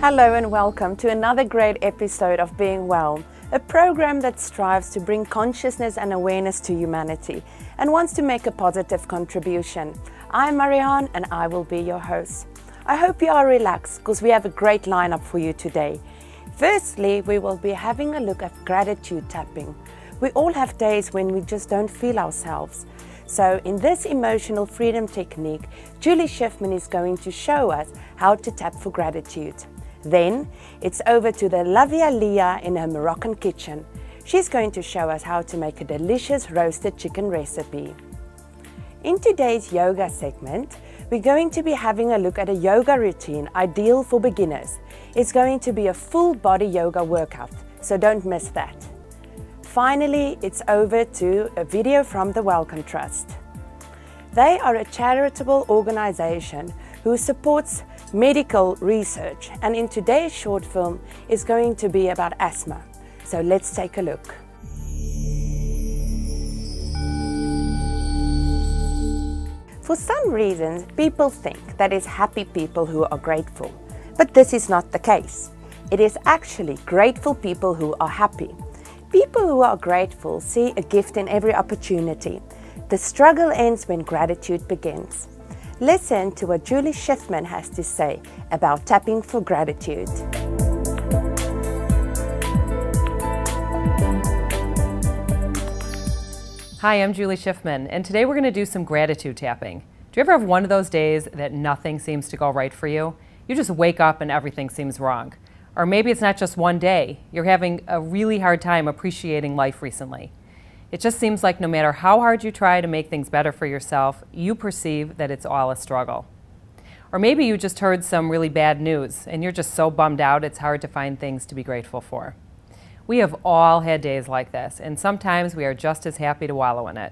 Hello and welcome to another great episode of Being Well, a program that strives to bring consciousness and awareness to humanity and wants to make a positive contribution. I'm Marianne and I will be your host. I hope you are relaxed because we have a great lineup for you today. Firstly, we will be having a look at gratitude tapping. We all have days when we just don't feel ourselves. So in this emotional freedom technique, Julie Schiffman is going to show us how to tap for gratitude. Then it's over to the lovely Aliyah in her Moroccan kitchen. She's going to show us how to make a delicious roasted chicken recipe. In today's yoga segment, we're going to be having a look at a yoga routine ideal for beginners. It's going to be a full body yoga workout, so don't miss that. Finally, it's over to a video from the Wellcome Trust. They are a charitable organization who supports medical research, and in today's short film is going to be about asthma. So let's take a look. For some reasons, people think that it's happy people who are grateful, but this is not the case. It is actually grateful people who are happy. People who are grateful see a gift in every opportunity. The struggle ends when gratitude begins. Listen to what Julie Schiffman has to say about tapping for gratitude. Hi, I'm Julie Schiffman, and today we're going to do some gratitude tapping. Do you ever have one of those days that nothing seems to go right for you? You just wake up and everything seems wrong. Or maybe it's not just one day. You're having a really hard time appreciating life recently. It just seems like no matter how hard you try to make things better for yourself, you perceive that it's all a struggle. Or maybe you just heard some really bad news and you're just so bummed out it's hard to find things to be grateful for. We have all had days like this, and sometimes we are just as happy to wallow in it.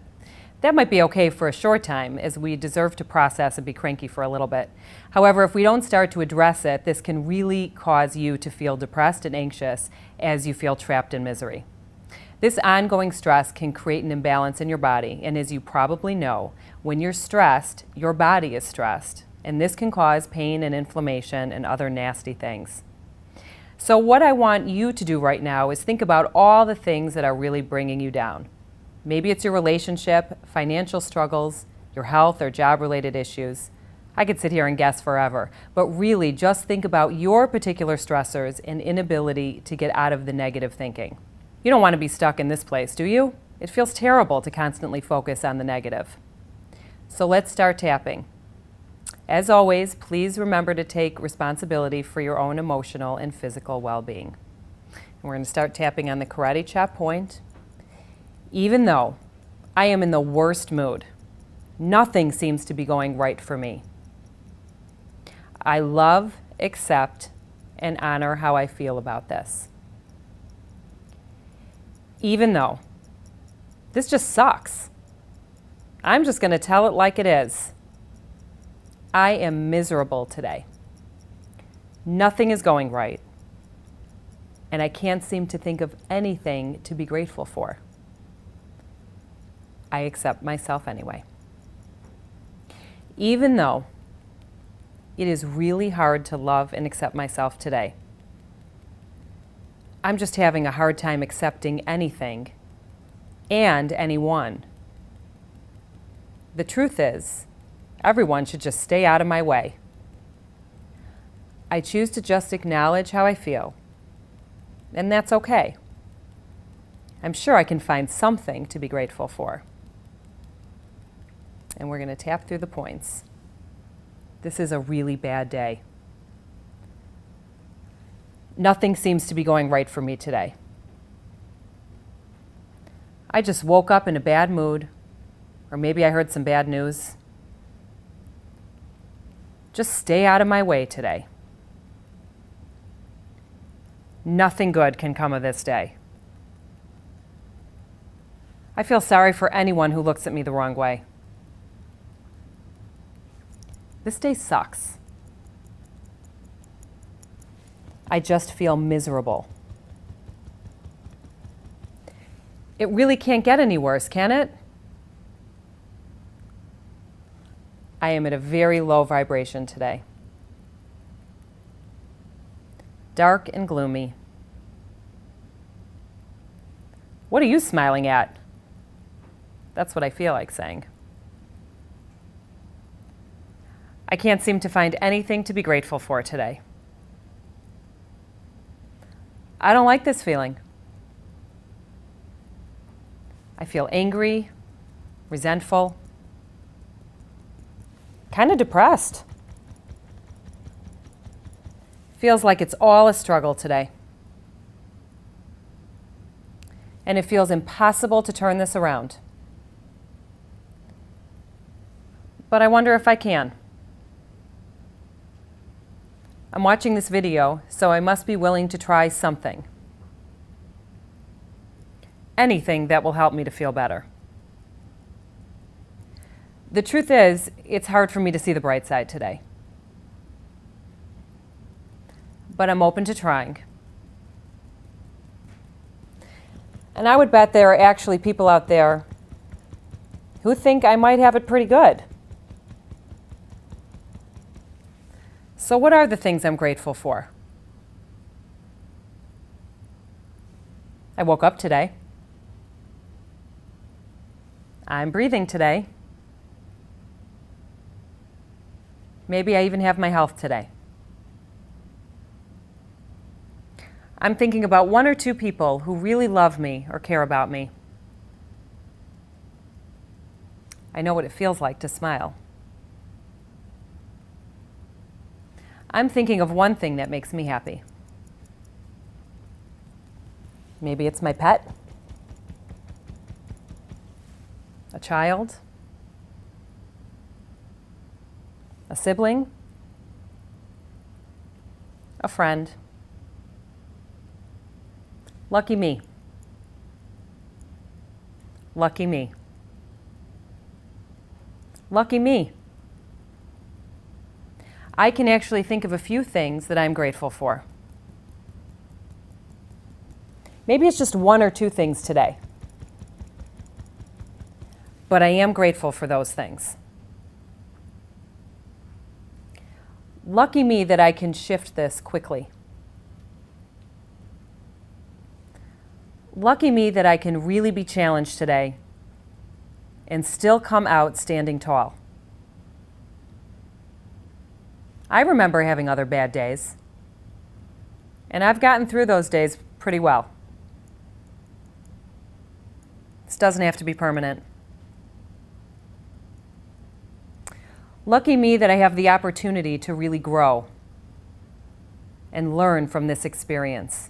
That might be okay for a short time, as we deserve to process and be cranky for a little bit. However, if we don't start to address it, this can really cause you to feel depressed and anxious as you feel trapped in misery. This ongoing stress can create an imbalance in your body, and as you probably know, when you're stressed, your body is stressed, and this can cause pain and inflammation and other nasty things. So what I want you to do right now is think about all the things that are really bringing you down. Maybe it's your relationship, financial struggles, your health or job-related issues. I could sit here and guess forever, but really just think about your particular stressors and inability to get out of the negative thinking. You don't want to be stuck in this place, do you? It feels terrible to constantly focus on the negative. So let's start tapping. As always, please remember to take responsibility for your own emotional and physical well-being. And we're going to start tapping on the karate chop point. Even though I am in the worst mood, nothing seems to be going right for me. I love, accept, and honor how I feel about this. Even though this just sucks, I'm just going to tell it like it is. I am miserable today. Nothing is going right, and I can't seem to think of anything to be grateful for. I accept myself anyway. Even though it is really hard to love and accept myself today, I'm just having a hard time accepting anything and anyone. The truth is, everyone should just stay out of my way. I choose to just acknowledge how I feel, and that's okay. I'm sure I can find something to be grateful for. And we're going to tap through the points. This is a really bad day. Nothing seems to be going right for me today. I just woke up in a bad mood, or maybe I heard some bad news. Just stay out of my way today. Nothing good can come of this day. I feel sorry for anyone who looks at me the wrong way. This day sucks. I just feel miserable. It really can't get any worse, can it? I am at a very low vibration today. dark and gloomy. What are you smiling at? That's what I feel like saying. I can't seem to find anything to be grateful for today. I don't like this feeling. I feel angry, resentful, kind of depressed. Feels like it's all a struggle today. And it feels impossible to turn this around. But I wonder if I can. I'm watching this video, so I must be willing to try something. Anything that will help me to feel better. The truth is, it's hard for me to see the bright side today. But I'm open to trying. And I would bet there are actually people out there who think I might have it pretty good. So what are the things I'm grateful for? I woke up today. I'm breathing today. Maybe I even have my health today. I'm thinking about one or two people who really love me or care about me. I know what it feels like to smile. I'm thinking of one thing that makes me happy. Maybe it's my pet, a child, a sibling, a friend. Lucky me. Lucky me. Lucky me. I can actually think of a few things that I'm grateful for. Maybe it's just one or two things today. But I am grateful for those things. Lucky me that I can shift this quickly. Lucky me that I can really be challenged today and still come out standing tall. I remember having other bad days, and I've gotten through those days pretty well. This doesn't have to be permanent. Lucky me that I have the opportunity to really grow and learn from this experience.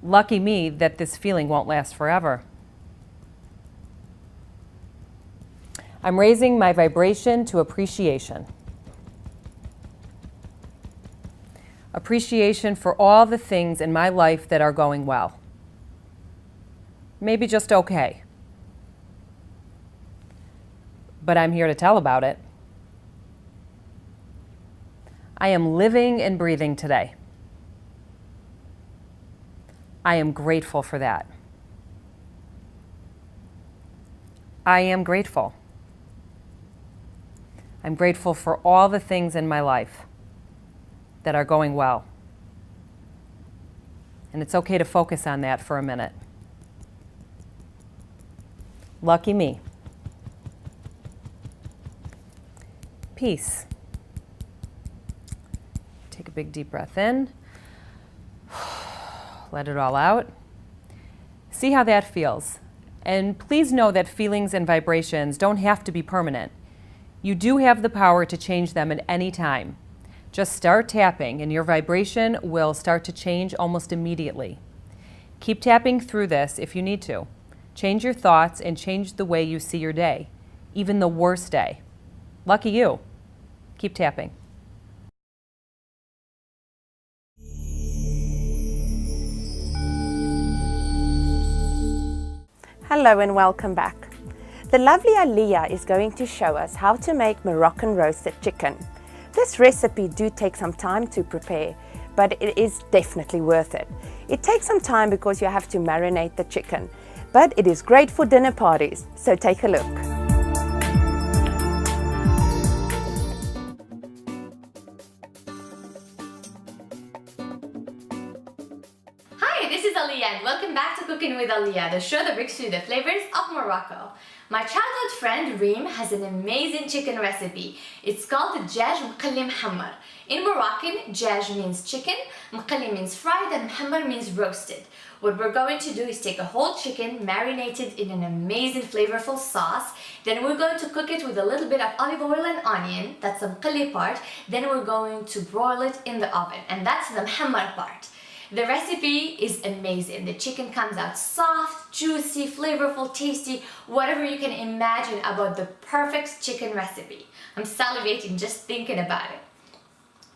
Lucky me that this feeling won't last forever. I'm raising my vibration to appreciation. Appreciation for all the things in my life that are going well. Maybe just okay. But I'm here to tell about it. I am living and breathing today. I am grateful for that. I am grateful. I'm grateful for all the things in my life that are going well. And it's okay to focus on that for a minute. Lucky me. Peace. Take a big deep breath in. Let it all out. See how that feels. And please know that feelings and vibrations don't have to be permanent. You do have the power to change them at any time. Just start tapping and your vibration will start to change almost immediately. Keep tapping through this if you need to. Change your thoughts and change the way you see your day, even the worst day. Lucky you. Keep tapping. Hello and welcome back. The lovely Aliyah is going to show us how to make Moroccan roasted chicken. This recipe do take some time to prepare, but it is definitely worth it. It takes some time because you have to marinate the chicken, but it is great for dinner parties, so take a look. this is Aliyah and welcome back to Cooking with Aliyah, the show that brings you the flavors of Morocco. My childhood friend Reem has an amazing chicken recipe. It's called الدجاج مقلي محمر. In Moroccan, djaj means chicken, مقلي means fried, and محمر means roasted. What we're going to do is take a whole chicken, marinated in an amazing flavorful sauce. Then we're going to cook it with a little bit of olive oil and onion, that's the مقلي part. Then we're going to broil it in the oven, and that's the محمر part. The recipe is amazing. The chicken comes out soft, juicy, flavorful, tasty, whatever you can imagine about the perfect chicken recipe. I'm salivating just thinking about it.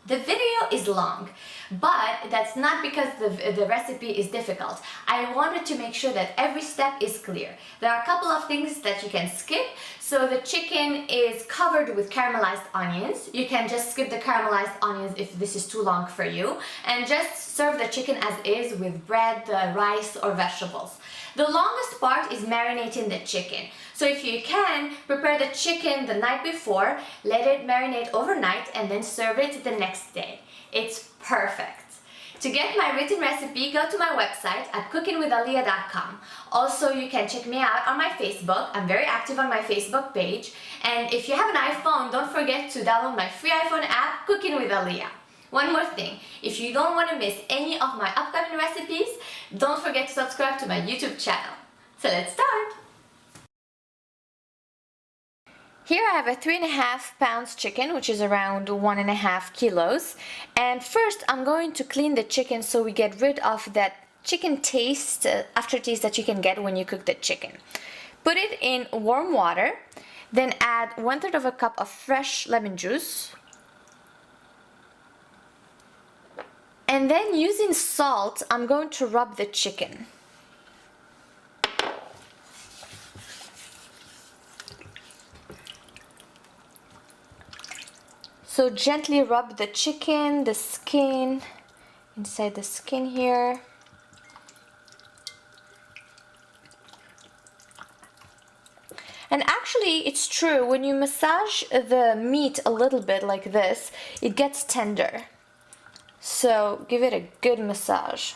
The video is long, but that's not because the recipe is difficult. I wanted to make sure that every step is clear. There are a couple of things that you can skip. So the chicken is covered with caramelized onions. You can just skip the caramelized onions if this is too long for you, and just serve the chicken as is with bread, rice, or vegetables. The longest part is marinating the chicken. So if you can, prepare the chicken the night before, let it marinate overnight, and then serve it the next day. It's perfect. To get my written recipe, go to my website at cookingwithaliyah.com. Also, you can check me out on my Facebook. I'm very active on my Facebook page. And if you have an iPhone, don't forget to download my free iPhone app, Cooking with Aliyah. One more thing, if you don't want to miss any of my upcoming recipes, don't forget to subscribe to my YouTube channel. So let's start! Here I have a 3.5 pounds chicken, which is around 1.5 kilos. And first I'm going to clean the chicken so we get rid of that chicken taste, aftertaste that you can get when you cook the chicken. Put it in warm water, then add 1/3 of a cup of fresh lemon juice. And then using salt, I'm going to rub the chicken. So gently rub the chicken, the skin, inside the skin here. And actually, it's true, when you massage the meat a little bit like this, it gets tender. So give it a good massage.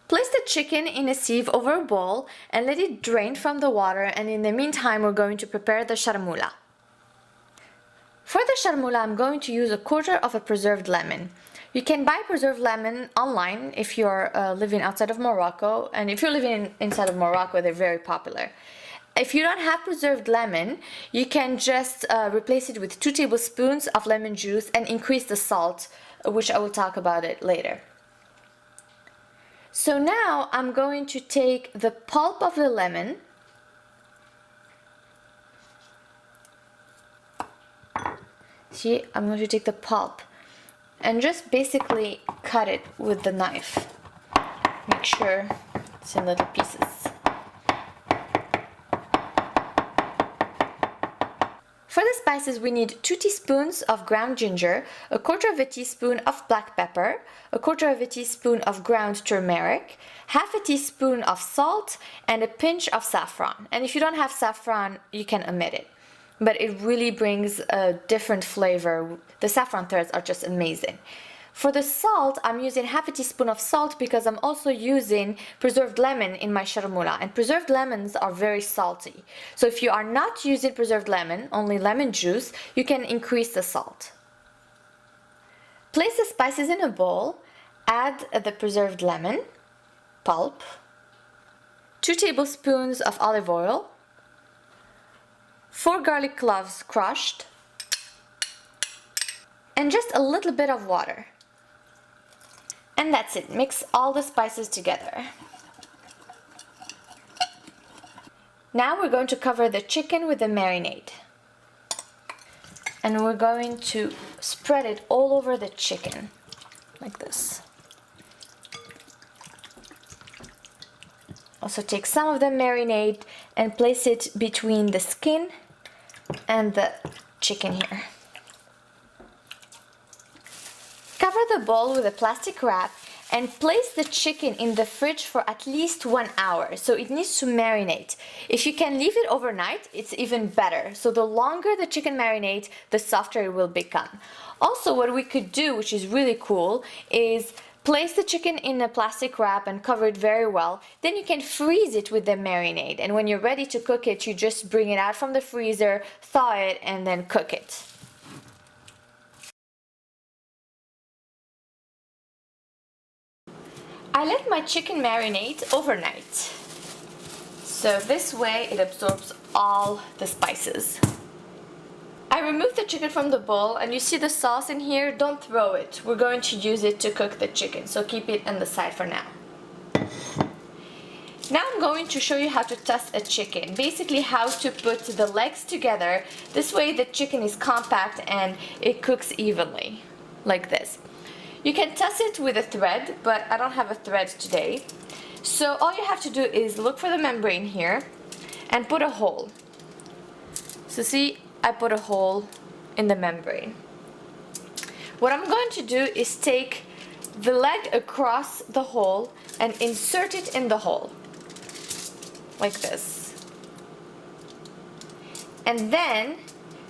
Place the chicken in a sieve over a bowl and let it drain from the water, and in the meantime we're going to prepare the sharmoula. For the sharmoula, I'm going to use 1/4 of a preserved lemon. You can buy preserved lemon online if you're living outside of Morocco, and if you're living inside of Morocco, they're very popular. If you don't have preserved lemon, you can just replace it with 2 tablespoons of lemon juice and increase the salt, which I will talk about it later. So now I'm going to take the pulp of the lemon, see, I'm going to take the pulp and just basically cut it with the knife. Make sure it's in little pieces. For the spices, we need 2 teaspoons of ground ginger, 1/4 teaspoon of black pepper, 1/4 teaspoon of ground turmeric, 1/2 teaspoon of salt, and a pinch of saffron. And if you don't have saffron, you can omit it. But it really brings a different flavor. The saffron threads are just amazing. For the salt, I'm using 1/2 teaspoon of salt because I'm also using preserved lemon in my sharmoula, and preserved lemons are very salty. So if you are not using preserved lemon, only lemon juice, you can increase the salt. Place the spices in a bowl, add the preserved lemon pulp, 2 tablespoons of olive oil, 4 garlic cloves crushed, and just a little bit of water. And that's it. Mix all the spices together. Now we're going to cover the chicken with the marinade. And we're going to spread it all over the chicken, like this. Also take some of the marinade and place it between the skin and the chicken here. Cover the bowl with a plastic wrap and place the chicken in the fridge for at least 1 hour, so it needs to marinate. If you can leave it overnight, it's even better. So the longer the chicken marinates, the softer it will become. Also, what we could do, which is really cool, is Place the chicken in a plastic wrap and cover it very well. Then you can freeze it with the marinade. And when you're ready to cook it, you just bring it out from the freezer, thaw it, and then cook it. I let my chicken marinate overnight. So this way it absorbs all the spices. I removed the chicken from the bowl, and you see the sauce in here. Don't throw it. We're going to use it to cook the chicken, so keep it on the side for now. Now I'm going to show you how to toss a chicken. Basically how to put the legs together. This way the chicken is compact and it cooks evenly, like this. You can toss it with a thread, but I don't have a thread today. So all you have to do is look for the membrane here and put a hole. So see, I put a hole in the membrane. What I'm going to do is take the leg across the hole and insert it in the hole, like this. And then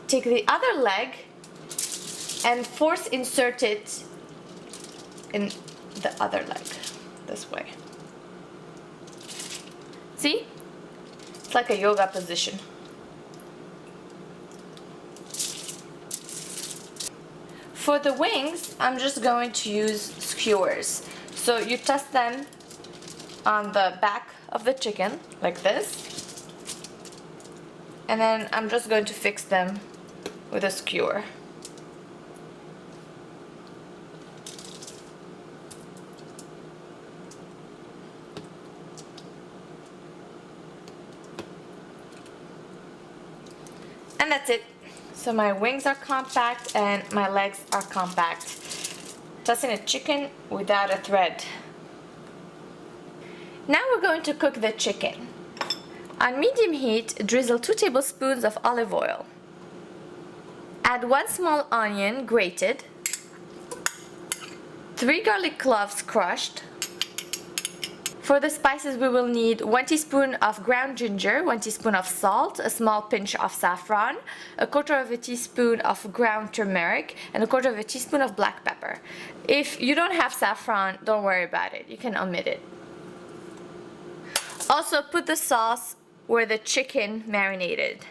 take the other leg and force insert it in the other leg, this way. See? It's like a yoga position. For the wings, I'm just going to use skewers. So you toss them on the back of the chicken, like this. And then I'm just going to fix them with a skewer. And that's it. So my wings are compact and my legs are compact. Tossing a chicken without a thread. Now we're going to cook the chicken. On medium heat, drizzle 2 tablespoons of olive oil. Add 1 small onion grated, 3 garlic cloves crushed. For the spices, we will need 1 teaspoon of ground ginger, 1 teaspoon of salt, a small pinch of saffron, 1/4 teaspoon of ground turmeric, and 1/4 teaspoon of black pepper. If you don't have saffron, don't worry about it. You can omit it. Also, put the sauce where the chicken marinated.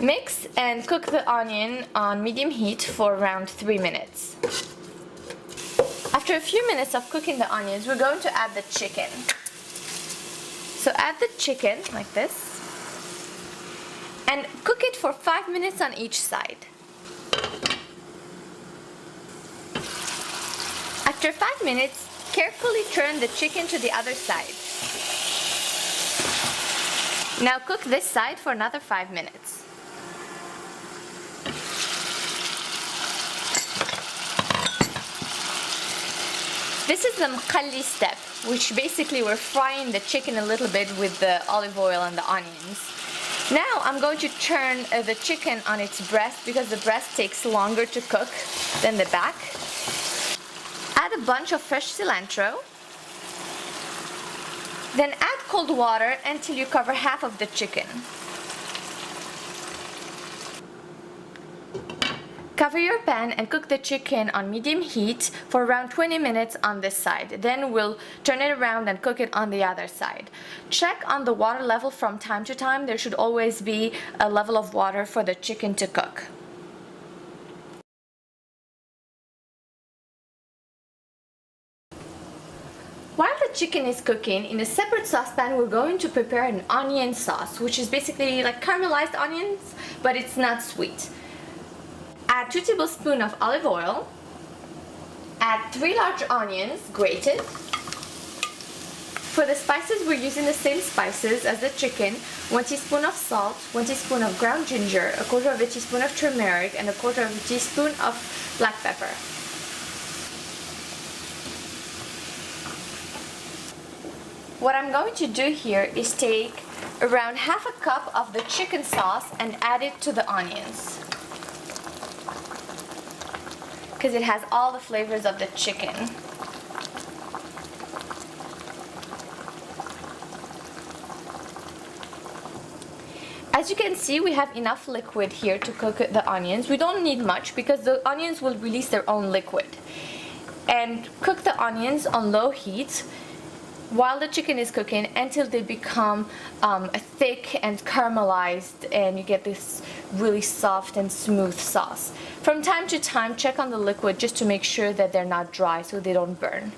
Mix and cook the onion on medium heat for around 3 minutes. After a few minutes of cooking the onions, we're going to add the chicken. So add the chicken like this and cook it for 5 minutes on each side. After 5 minutes, carefully turn the chicken to the other side. Now cook this side for another 5 minutes. This is the mqalli step, which basically we're frying the chicken a little bit with the olive oil and the onions. Now I'm going to turn the chicken on its breast because the breast takes longer to cook than the back. Add a bunch of fresh cilantro. Then add cold water until you cover half of the chicken. Cover your pan and cook the chicken on medium heat for around 20 minutes on this side. Then we'll turn it around and cook it on the other side. Check on the water level from time to time. There should always be a level of water for the chicken to cook. While the chicken is cooking, in a separate saucepan we're going to prepare an onion sauce, which is basically like caramelized onions, but it's not sweet. Add 2 tablespoons of olive oil. Add 3 large onions, grated. For the spices, we're using the same spices as the chicken. 1 teaspoon of salt, 1 teaspoon of ground ginger, 1/4 teaspoon of turmeric, and 1/4 teaspoon of black pepper. What I'm going to do here is take around half a cup of the chicken sauce and add it to the onions, because it has all the flavors of the chicken. As you can see, we have enough liquid here to cook the onions. We don't need much because the onions will release their own liquid. and cook the onions on low heat while the chicken is cooking until they become thick and caramelized, and you get this really soft and smooth sauce. From time to time, check on the liquid just to make sure that they're not dry so they don't burn.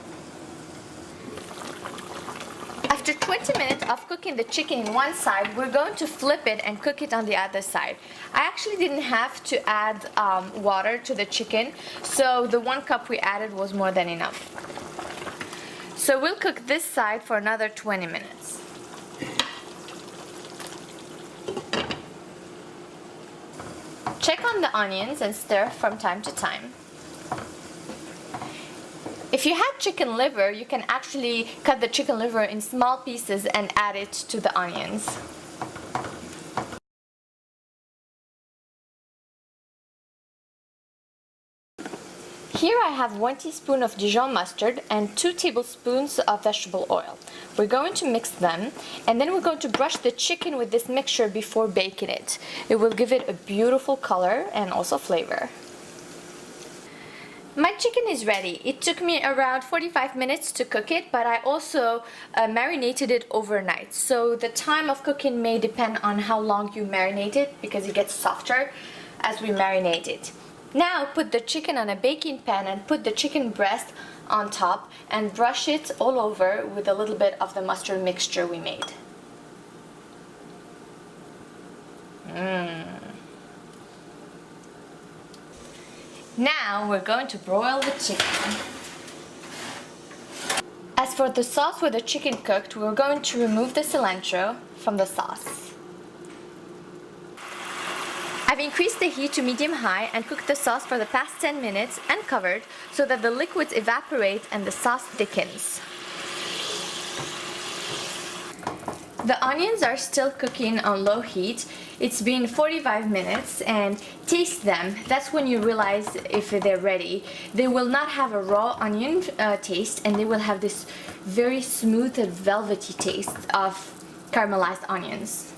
After 20 minutes of cooking the chicken in one side, we're going to flip it and cook it on the other side. I actually didn't have to add water to the chicken, so the 1 cup we added was more than enough. So we'll cook this side for another 20 minutes. Check on the onions and stir from time to time. If you had chicken liver, you can actually cut the chicken liver in small pieces and add it to the onions. Here I have 1 teaspoon of Dijon mustard and 2 tablespoons of vegetable oil. We're going to mix them, and then we're going to brush the chicken with this mixture before baking it. It will give it a beautiful color and also flavor. My chicken is ready. It took me around 45 minutes to cook it, but I also marinated it overnight. So the time of cooking may depend on how long you marinate it, because it gets softer as we marinate it. Now put the chicken on a baking pan and put the chicken breast on top and brush it all over with a little bit of the mustard mixture we made. Now we're going to broil the chicken. As for the sauce with the chicken cooked, we're going to remove the cilantro from the sauce. I've increased the heat to medium-high and cooked the sauce for the past 10 minutes and covered so that the liquids evaporate and the sauce thickens. The onions are still cooking on low heat. It's been 45 minutes, and taste them. That's when you realize if they're ready. They will not have a raw onion taste, and they will have this very smooth and velvety taste of caramelized onions.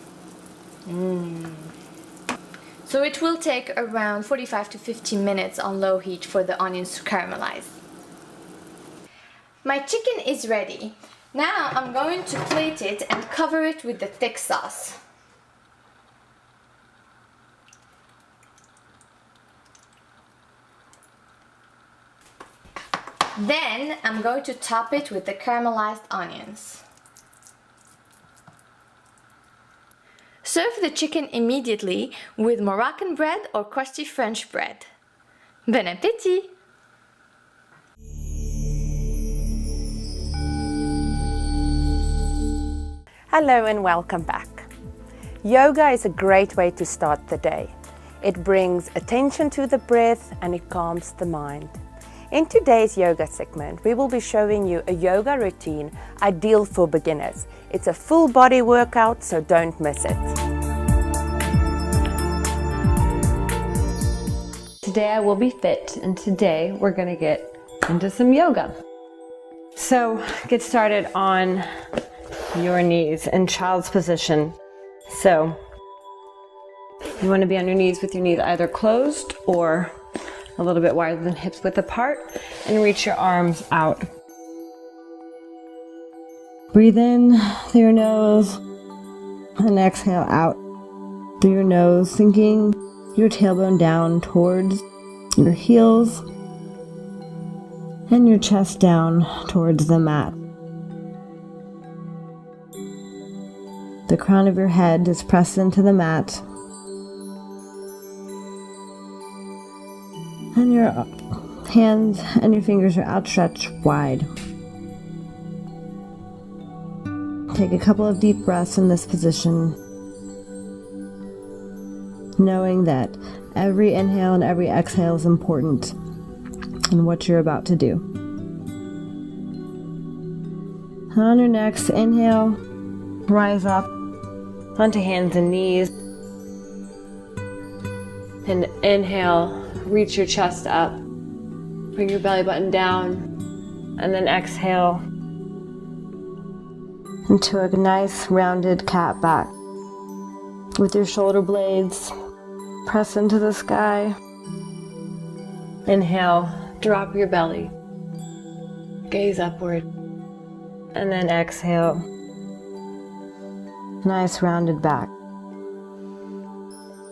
So it will take around 45 to 50 minutes on low heat for the onions to caramelize. My chicken is ready. Now I'm going to plate it and cover it with the thick sauce. Then I'm going to top it with the caramelized onions. Serve the chicken immediately with Moroccan bread or crusty French bread. Bon appétit! Hello and welcome back. Yoga is a great way to start the day. It brings attention to the breath and it calms the mind. In today's yoga segment, we will be showing you a yoga routine ideal for beginners. It's a full body workout, so don't miss it. Today I will be fit, and today we're going to get into some yoga. So get started on your knees in child's position. So you want to be on your knees with your knees either closed or a little bit wider than hips width apart, and reach your arms out. Breathe in through your nose and exhale out through your nose, sinking your tailbone down towards your heels and your chest down towards the mat. The crown of your head is pressed into the mat, and your hands and your fingers are outstretched wide. Take a couple of deep breaths in this position, knowing that every inhale and every exhale is important in what you're about to do. On your next inhale, rise up onto hands and knees, and inhale, reach your chest up, bring your belly button down, and then exhale into a nice rounded cat back. With your shoulder blades press into the sky. Inhale, drop your belly. Gaze upward. And then exhale. Nice rounded back.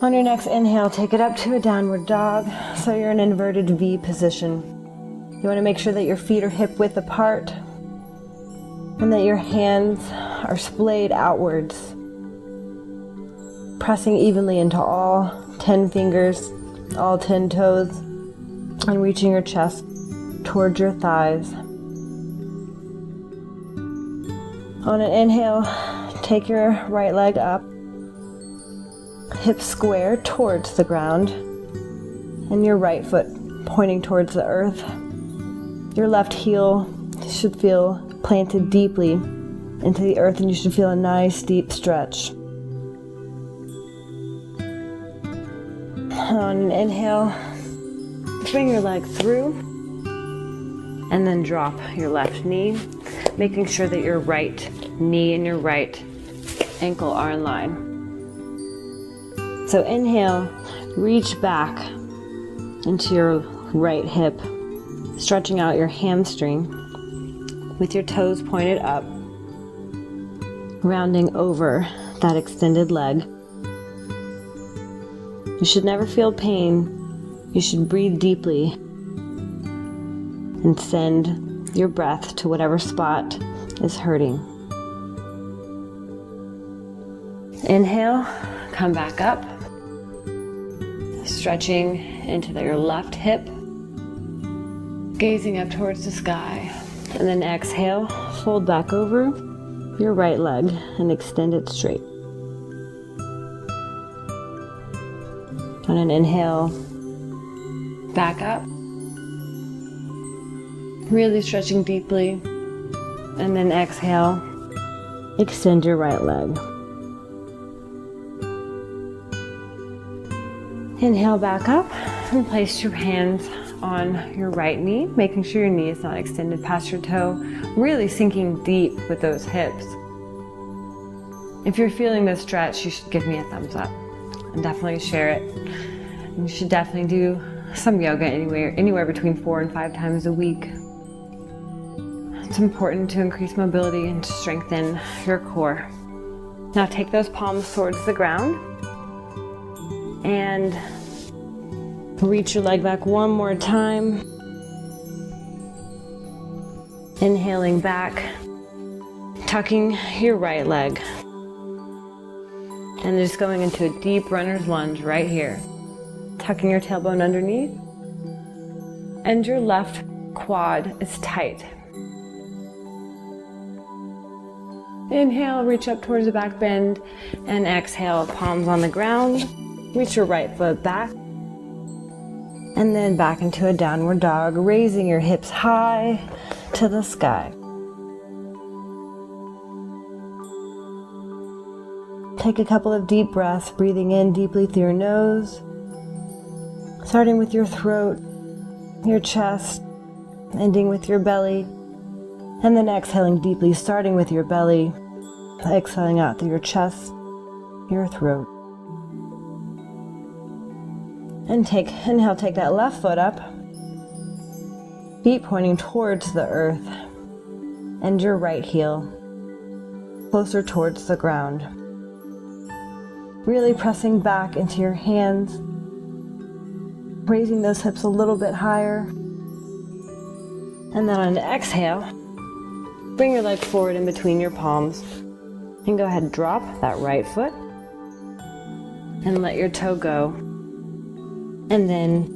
On your next inhale, take it up to a downward dog, so you're in inverted V position. You want to make sure that your feet are hip width apart and that your hands are splayed outwards, pressing evenly into all 10 fingers, all 10 toes, and reaching your chest towards your thighs. On an inhale, take your right leg up, hips square towards the ground, and your right foot pointing towards the earth. Your left heel should feel planted deeply into the earth, and you should feel a nice deep stretch. On an inhale, bring your leg through, and then drop your left knee, making sure that your right knee and your right ankle are in line. So inhale, reach back into your right hip, stretching out your hamstring with your toes pointed up, rounding over that extended leg. You should never feel pain. You should breathe deeply and send your breath to whatever spot is hurting. Inhale, come back up, stretching into your left hip, gazing up towards the sky, and then exhale, fold back over your right leg and extend it straight. On an inhale, back up, really stretching deeply, and then exhale, extend your right leg. Inhale back up and place your hands on your right knee, making sure your knee is not extended past your toe, really sinking deep with those hips. If you're feeling this stretch, you should give me a thumbs up and definitely share it. And you should definitely do some yoga anywhere between 4 and 5 times a week. It's important to increase mobility and to strengthen your core. Now take those palms towards the ground and reach your leg back one more time. Inhaling back, tucking your right leg, and just going into a deep runner's lunge right here. Tucking your tailbone underneath, and your left quad is tight. Inhale, reach up towards the back bend, and exhale, palms on the ground. Reach your right foot back, and then back into a downward dog, raising your hips high to the sky. Take a couple of deep breaths, breathing in deeply through your nose, starting with your throat, your chest, ending with your belly, and then exhaling deeply, starting with your belly, exhaling out through your chest, your throat. And inhale, take that left foot up, feet pointing towards the earth, and your right heel closer towards the ground. Really pressing back into your hands, raising those hips a little bit higher. And then on an exhale, bring your leg forward in between your palms, and go ahead and drop that right foot, and let your toe go. And then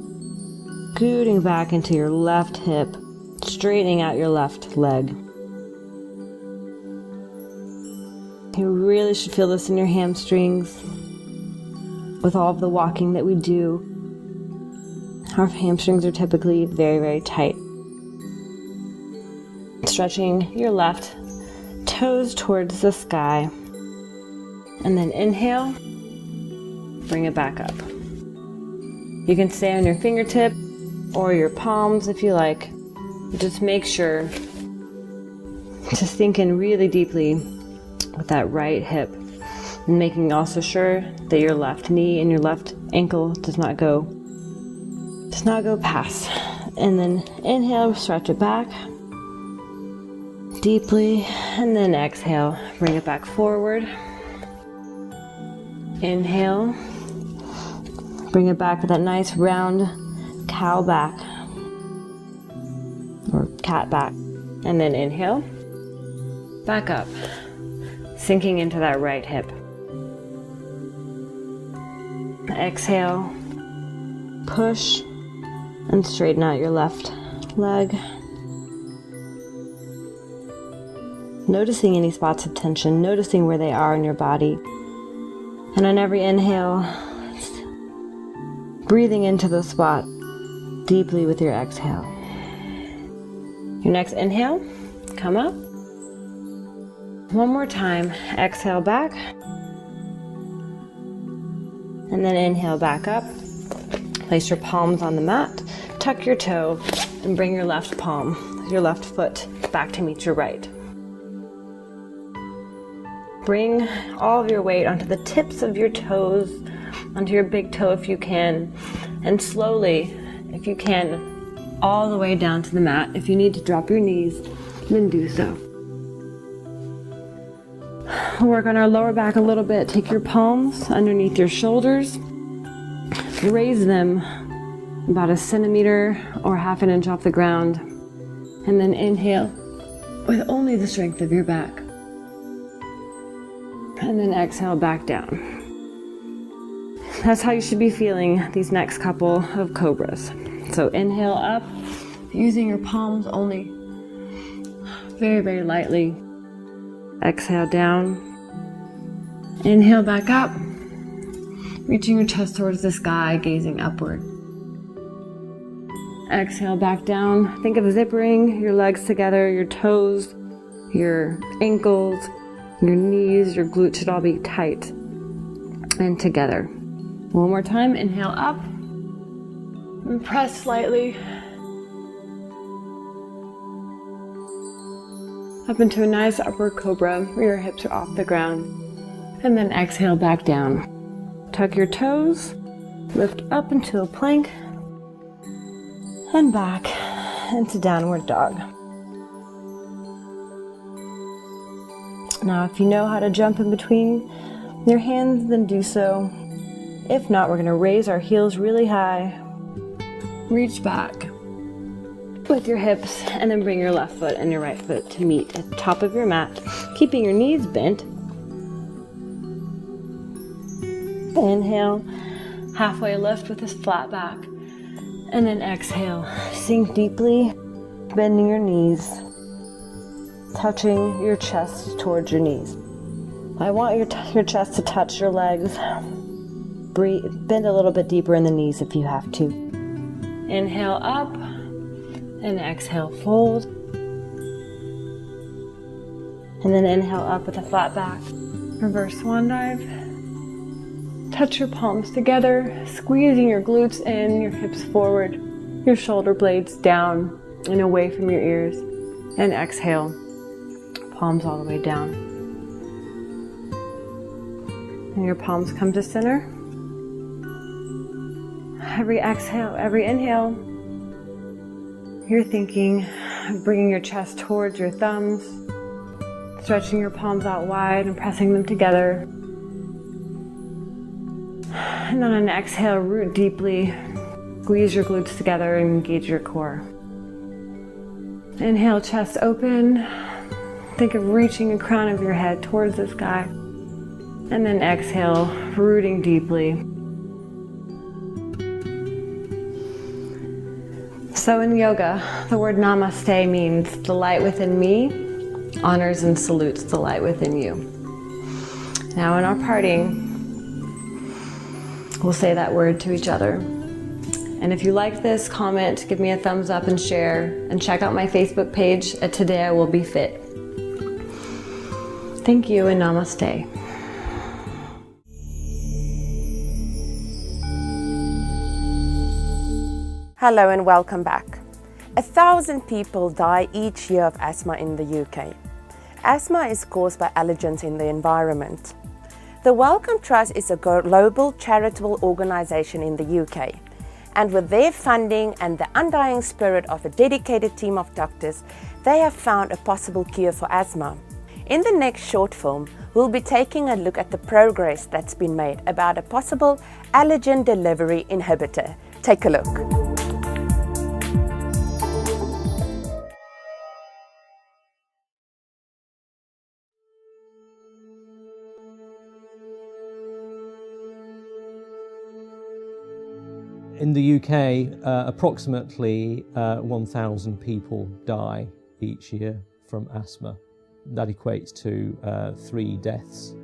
scooting back into your left hip, straightening out your left leg. You really should feel this in your hamstrings. With all of the walking that we do, our hamstrings are typically very, very tight. Stretching your left toes towards the sky. And then inhale, bring it back up. You can stay on your fingertip or your palms if you like. Just make sure to sink in really deeply with that right hip, and making also sure that your left knee and your left ankle does not go past. And then inhale, stretch it back, deeply, and then exhale, bring it back forward. Inhale, bring it back with that nice round cow back or cat back, and then inhale, back up, sinking into that right hip. Exhale, push and straighten out your left leg. Noticing any spots of tension, noticing where they are in your body. And on every inhale, breathing into the spot deeply with your exhale. Your next inhale, come up. One more time, exhale back. And then inhale back up. Place your palms on the mat, tuck your toe, and bring your left palm, your left foot back to meet your right. Bring all of your weight onto the tips of your toes, onto your big toe if you can, and slowly, if you can, all the way down to the mat. If you need to drop your knees, then do so. We'll work on our lower back a little bit. Take your palms underneath your shoulders, raise them about 1 centimeter or 1/2 inch off the ground, and then inhale with only the strength of your back. And then exhale back down. That's how you should be feeling these next couple of cobras. So inhale up, using your palms only very, very lightly. Exhale down. Inhale back up, reaching your chest towards the sky, gazing upward. Exhale back down. Think of zippering your legs together, your toes, your ankles, your knees, your glutes should all be tight and together. One more time, inhale up and press slightly up into a nice upward cobra where your hips are off the ground. And then exhale back down. Tuck your toes, lift up into a plank, and back into downward dog. Now, if you know how to jump in between your hands, then do so. If not, we're going to raise our heels really high, reach back with your hips, and then bring your left foot and your right foot to meet at the top of your mat, keeping your knees bent. Inhale, halfway lift with this flat back, and then exhale, sink deeply, bending your knees, touching your chest towards your knees. I want your chest to touch your legs. Breathe, bend a little bit deeper in the knees if you have to. Inhale up, and exhale, fold. And then inhale up with a flat back. Reverse swan dive. Touch your palms together, squeezing your glutes in, your hips forward, your shoulder blades down and away from your ears. And exhale, palms all the way down. And your palms come to center. Every exhale, every inhale, you're thinking of bringing your chest towards your thumbs, stretching your palms out wide and pressing them together. And then on an exhale, root deeply, squeeze your glutes together and engage your core. Inhale, chest open. Think of reaching the crown of your head towards the sky. And then exhale, rooting deeply. So in yoga, the word namaste means the light within me honors and salutes the light within you. Now in our parting, we'll say that word to each other. And if you like this, comment, give me a thumbs up and share, and check out my Facebook page at Today I Will Be Fit. Thank you and namaste. Hello and welcome back. 1,000 people die each year of asthma in the UK. Asthma is caused by allergens in the environment. The Wellcome Trust is a global charitable organisation in the UK. And with their funding and the undying spirit of a dedicated team of doctors, they have found a possible cure for asthma. In the next short film, we'll be taking a look at the progress that's been made about a possible allergen delivery inhibitor. Take a look. In the UK, approximately 1,000 people die each year from asthma. That equates to 3 deaths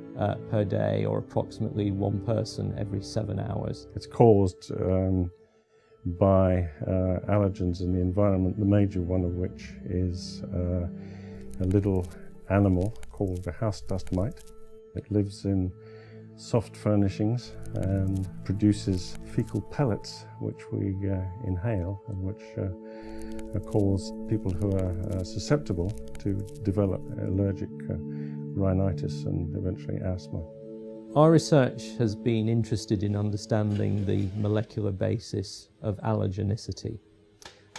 per day, or approximately 1 person every 7 hours. It's caused by allergens in the environment, the major one of which is a little animal called a house dust mite. It lives in soft furnishings and produces fecal pellets which we inhale and which cause people who are susceptible to develop allergic rhinitis and eventually asthma. Our research has been interested in understanding the molecular basis of allergenicity,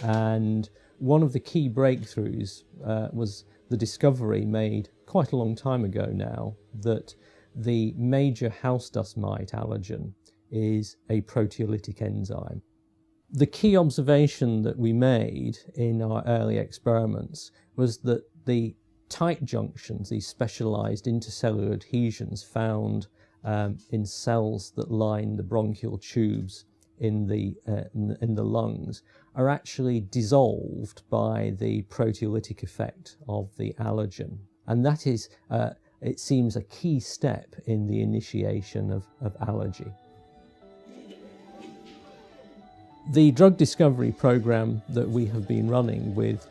and one of the key breakthroughs was the discovery made quite a long time ago now that the major house dust mite allergen is a proteolytic enzyme. The key observation that we made in our early experiments was that the tight junctions, these specialized intercellular adhesions found in cells that line the bronchial tubes in the lungs, are actually dissolved by the proteolytic effect of the allergen. And that is, it seems, a key step in the initiation of allergy. The drug discovery program that we have been running with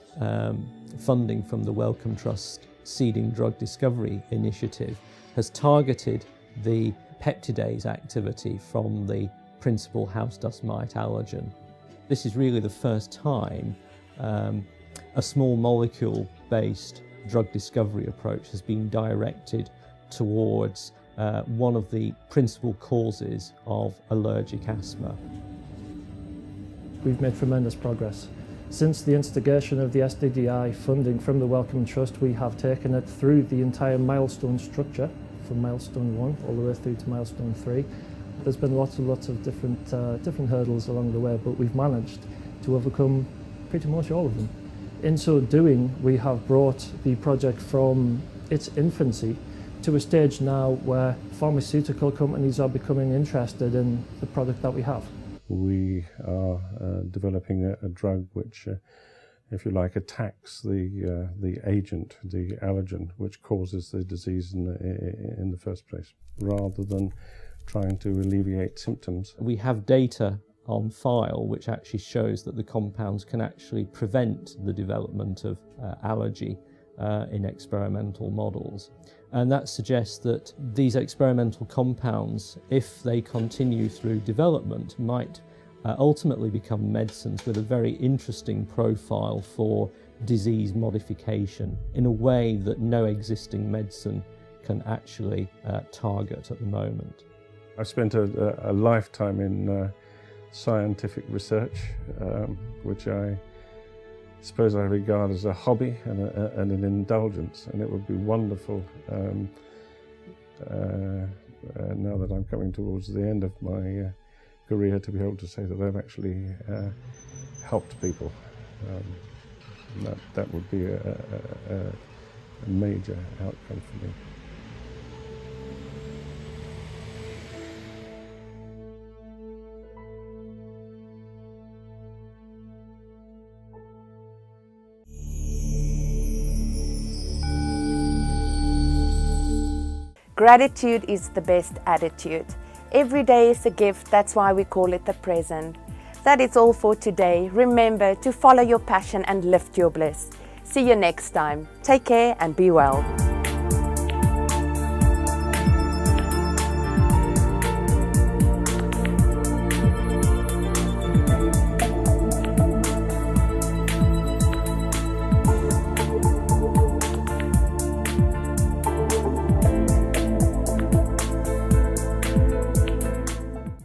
funding from the Wellcome Trust Seeding Drug Discovery Initiative has targeted the peptidase activity from the principal house dust mite allergen. This is really the first time a small molecule based drug discovery approach has been directed towards one of the principal causes of allergic asthma. We've made tremendous progress. Since the instigation of the SDDI funding from the Wellcome Trust, we have taken it through the entire milestone structure, from milestone 1 all the way through to milestone 3. There's been lots of different hurdles along the way, but we've managed to overcome pretty much all of them. In so doing, we have brought the project from its infancy to a stage now where pharmaceutical companies are becoming interested in the product that we have. We are developing a drug which, if you like, attacks the agent, the allergen, which causes the disease in the first place, rather than trying to alleviate symptoms. We have data on file which actually shows that the compounds can actually prevent the development of allergy in experimental models. And that suggests that these experimental compounds, if they continue through development, might ultimately become medicines with a very interesting profile for disease modification in a way that no existing medicine can actually target at the moment. I've spent a lifetime in scientific research, which I suppose I regard as a hobby and an indulgence, and it would be wonderful now that I'm coming towards the end of my career to be able to say that I've actually helped people. That would be a major outcome for me. Gratitude is the best attitude. Every day is a gift, that's why we call it the present. That is all for today. Remember to follow your passion and lift your bliss. See you next time. Take care and be well.